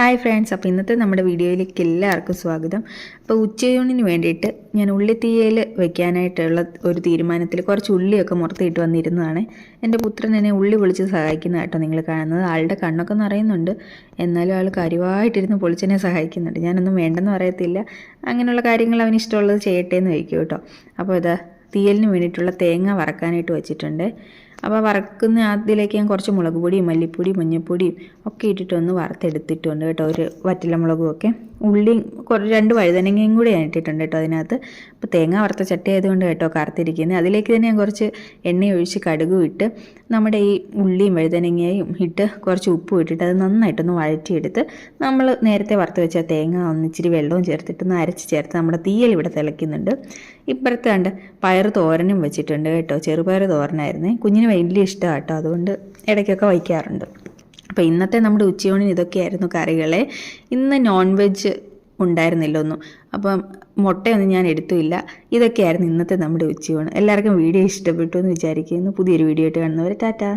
Hi friends, അപ്പോൾ ഇന്നത്തെ നമ്മുടെ വീഡിയോയിലേക്ക് എല്ലാവർക്കും സ്വാഗതം. അപ്പോൾ ഉച്ചയൂണിന് വേണ്ടിയിട്ട് ഞാൻ ഉള്ളിത്തീയൽ വെക്കാനായിട്ടുള്ള ഒരു തീരുമാനത്തിൽ കുറച്ച് ഉള്ളിയൊക്കെ മുറത്തിയിട്ട് വന്നിരുന്നതാണ്. എൻ്റെ പുത്രൻ എന്നെ ഉള്ളി പൊളിച്ച് സഹായിക്കുന്ന കേട്ടോ നിങ്ങൾ കാണുന്നത്. ആളുടെ കണ്ണൊക്കെ നിറയുന്നുണ്ട്, എന്നാലും ആൾ കാര്യമായിട്ടിരുന്ന് പൊളിച്ചെന്നെ സഹായിക്കുന്നുണ്ട്. ഞാനൊന്നും വേണ്ടെന്ന് പറയത്തില്ല, അങ്ങനെയുള്ള കാര്യങ്ങൾ അവന് ഇഷ്ടമുള്ളത് ചെയ്യട്ടെ എന്ന് വയ്ക്കും കേട്ടോ. അപ്പോൾ ഇതാ തീയലിന് വേണ്ടിയിട്ടുള്ള തേങ്ങ വറക്കാനായിട്ട് വെച്ചിട്ടുണ്ട്. അപ്പോൾ വറക്കുന്ന അതിലേക്ക് ഞാൻ കുറച്ച് മുളക് പൊടിയും മല്ലിപ്പൊടിയും മഞ്ഞൾപ്പൊടിയും ഒക്കെ ഇട്ടിട്ടൊന്ന് വറുത്തെടുത്തിട്ടുണ്ട് കേട്ടോ. ഒരു വറ്റല മുളകും ഒക്കെ ഉള്ളിയും രണ്ട് വഴുതനങ്ങയും കൂടെ ഞാൻ ഇട്ടിട്ടുണ്ട് കേട്ടോ അതിനകത്ത്. അപ്പോൾ തേങ്ങ വറുത്ത ചട്ടി ആയതുകൊണ്ട് കേട്ടോ കറുത്തിരിക്കുന്നത്. അതിലേക്ക് തന്നെ ഞാൻ കുറച്ച് എണ്ണ ഒഴിച്ച് കടുകും ഇട്ട് നമ്മുടെ ഈ ഉള്ളിയും വഴുതനങ്ങയും ഇട്ട് കുറച്ച് ഉപ്പും ഇട്ടിട്ട് അത് നന്നായിട്ടൊന്ന് വഴറ്റിയെടുത്ത് നമ്മൾ നേരത്തെ വറുത്ത് വെച്ച തേങ്ങ ഒന്നിച്ചിരി വെള്ളവും ചേർത്തിട്ടൊന്ന് അരച്ച് ചേർത്ത് നമ്മുടെ തീയൽ ഇവിടെ തിളയ്ക്കുന്നുണ്ട്. ഇപ്പുറത്ത് കണ്ട് പയർ തോരനും വെച്ചിട്ടുണ്ട് കേട്ടോ. ചെറുപയർ തോരനായിരുന്നേ. കുഞ്ഞിന് വലിയ ഇഷ്ടമാണ് കേട്ടോ, അതുകൊണ്ട് ഇടയ്ക്കൊക്കെ വയ്ക്കാറുണ്ട്. അപ്പോൾ ഇന്നത്തെ നമ്മുടെ ഉച്ചയൂണിന് ഇതൊക്കെയായിരുന്നു കറികളെ. ഇന്ന് നോൺ വെജ് ഉണ്ടായിരുന്നില്ല ഒന്നും, അപ്പം മുട്ടയൊന്നും ഞാൻ എടുത്തുമില്ല. ഇതൊക്കെയായിരുന്നു ഇന്നത്തെ നമ്മുടെ ഉച്ചയൂണ്. എല്ലാവർക്കും വീഡിയോ ഇഷ്ടപ്പെട്ടു എന്ന് വിചാരിക്കുന്നു. പുതിയൊരു വീഡിയോ ആയിട്ട് കാണുന്നവരെ ടാറ്റാ.